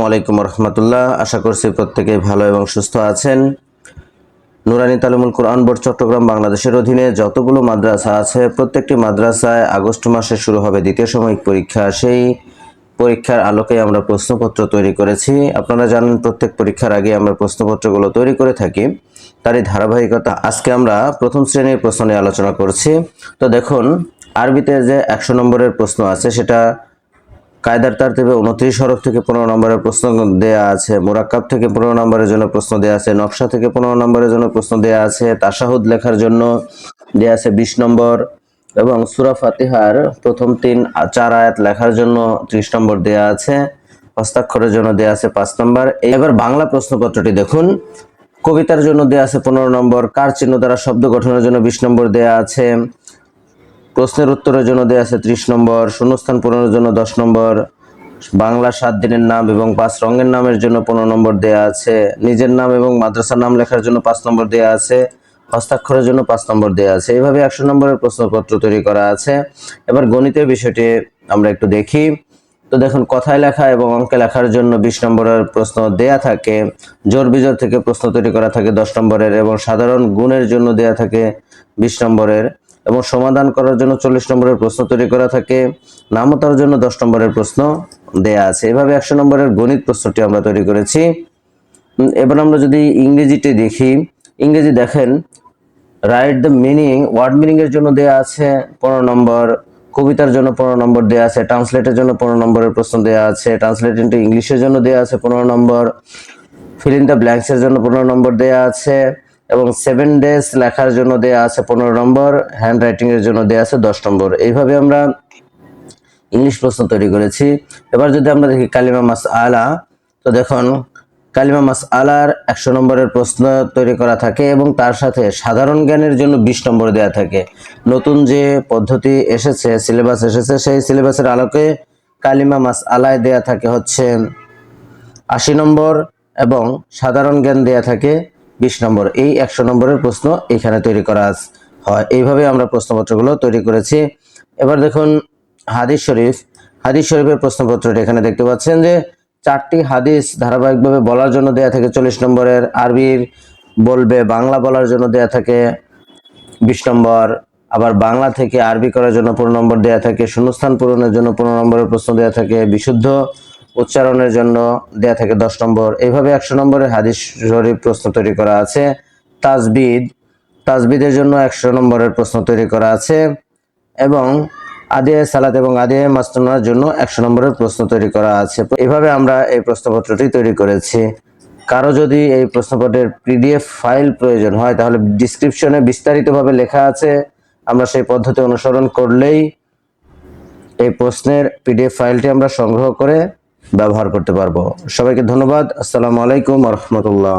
ওয়ালাইকুম রহমতুল্লাহ। আশা করছি প্রত্যেকেই ভালো এবং সুস্থ আছেন। নুরানি তালিমুল কোরআন বোর্ড চট্টগ্রাম বাংলাদেশের অধীনে যতগুলো মাদ্রাসা আছে প্রত্যেকটি মাদ্রাসায় আগস্ট মাসে শুরু হবে দ্বিতীয় সাময়িক পরীক্ষা। সেই পরীক্ষার আলোকে আমরা প্রশ্নপত্র তৈরি করেছি। আপনারা জানেন প্রত্যেক পরীক্ষার আগে আমরা প্রশ্নপত্রগুলো তৈরি করে থাকি, তারই ধারাবাহিকতা আজকে আমরা প্রথম শ্রেণীর প্রশ্ন নিয়ে আলোচনা করছি। তো দেখুন, আরবিতে যে 100 নম্বরের প্রশ্ন আছে সেটা কায়দার তারতিবে 29 হরফ থেকে 15 নম্বরের প্রশ্ন দেয়া আছে, মুরাক্কাব থেকে 15 নম্বরের জন্য প্রশ্ন দেয়া আছে, নকশা থেকে 15 নম্বরের জন্য প্রশ্ন দেয়া আছে, তাশাহুদ লেখার জন্য দেয়া আছে 20 নম্বর এবং সূরা ফাতিহার প্রথম 4 আয়াত লেখার জন্য 30 নম্বর দেয়া আছে, হস্তাক্ষরের জন্য দেয়া আছে 5 নম্বর। এবার বাংলা প্রশ্নপত্রটি দেখুন। কবিতার জন্য দেয়া আছে 15 নম্বর, কার চিহ্ন দ্বারা শব্দ গঠনের জন্য 20 নম্বর দেয়া আছে, প্রশ্নের উত্তরের জন্য দেয়া আছে 30 নম্বর, শূন্যস্থান পূরণের জন্য 10 নম্বর, বাংলা 7 দিনের নাম এবং 5 রঙের নামের জন্য 15 নম্বর দেয়া আছে, নিজের নাম এবং মাদ্রাসার নাম লেখার জন্য 5 নম্বর দেয়া আছে, হস্তাক্ষরের জন্য 5 নম্বর দেয়া আছে। এইভাবে 100 নম্বরের প্রশ্নপত্র তৈরি করা আছে। এবার গণিতের বিষয়টি আমরা একটু দেখি। তো দেখুন, কথায় লেখা এবং অঙ্কে লেখার জন্য 20 নম্বরের প্রশ্ন দেয়া থাকে, জোড় বিজোড় থেকে প্রশ্ন তৈরি করা থাকে 10 নম্বরের এবং সাধারণ গুণের জন্য দেয়া থাকে 20 নম্বরের এবং সমাধান করার জন্য 40 নম্বরের প্রশ্ন তৈরি করা থাকে, নামতার জন্য 10 নম্বরের প্রশ্ন দেয়া আছে। এভাবে 100 নম্বরের গণিত প্রশ্নটি আমরা তৈরি করেছি। এবার আমরা যদি ইংরেজিতে দেখি, ইংরেজি দেখেন, write the meaning, word meaning এর জন্য দেয়া আছে 15 নম্বর, কবিতার জন্য 15 নম্বর দেয়া আছে, ট্রান্সলেটের জন্য 15 নম্বরের প্রশ্ন দেয়া আছে, ট্রান্সলেট ইনটু ইংলিশের জন্য দেয়া আছে 15 নম্বর, ফিল ইন দ্য ব্ল্যাঙ্কস এর জন্য 15 নম্বর দেয়া আছে এবং 7 ডেজ লেখার জন্য দেয়া আছে 15 নম্বর, হ্যান্ড রাইটিং এর জন্য দেয়া আছে 10 নম্বর। এইভাবে আমরা ইংলিশ প্রশ্ন তৈরি করেছি। এবার যদি আমরা দেখি কালিমা মাসআলা, তো দেখুন, কালিমা মাসআলার 100 নম্বরের প্রশ্ন তৈরি করা থাকে এবং তার সাথে সাধারণ জ্ঞানের জন্য 20 নম্বর দেয়া থাকে। নতুন যে পদ্ধতি এসেছে, সিলেবাস এসেছে, সেই সিলেবাসের আলোকে কালিমা মাসআলায় দেয়া থাকে হচ্ছে 80 নম্বর এবং সাধারণ জ্ঞান দেয়া থাকে 20 নম্বর। এই 100 নম্বরের প্রশ্ন এখানে তৈরি করা হয়। এইভাবে আমরা প্রশ্নপত্রগুলো তৈরি করেছি। এবার দেখুন হাদিস শরীফ, হাদিস শরীফের প্রশ্নপত্রটি এখানে দেখতে পাচ্ছেন যে 4টি হাদিস ধারাবাহিকভাবে বলার জন্য দেয়া থাকে 40 নম্বরের, আরবির বলবে বাংলা বলার জন্য দেয়া থাকে 20 নম্বর, আবার বাংলা থেকে আরবি করার জন্য 15 নম্বর দেয়া থাকে, শূন্যস্থান পূরণের জন্য 15 নম্বরের প্রশ্ন দেয়া থাকে, বিশুদ্ধ উচ্চারণের জন্য দেয়া থাকে 10 নম্বর। এইভাবে 100 নম্বরের হাদিস শরীফ প্রশ্ন তৈরি করা আছে। তাজবিদ, তাজবিদের জন্য 100 নম্বরের প্রশ্ন তৈরি করা আছে এবং আদিয়ে সালাত এবং আদিয়ে মাসনুনার জন্য 100 নম্বরের প্রশ্ন তৈরি করা আছে। এভাবে আমরা এই প্রশ্নপত্রটি তৈরি করেছি। কারো যদি এই প্রশ্নপত্রের পিডিএফ ফাইল প্রয়োজন হয় তাহলে ডেসক্রিপশনে বিস্তারিতভাবে লেখা আছে, আমরা সেই পদ্ধতি অনুসরণ করলেই এই প্রশ্নের পিডিএফ ফাইলটি আমরা সংগ্রহ করে ব্যবহার করতে পারবো। সবাইকে ধন্যবাদ। আসসালামু আলাইকুম ওয়া রাহমাতুল্লাহ।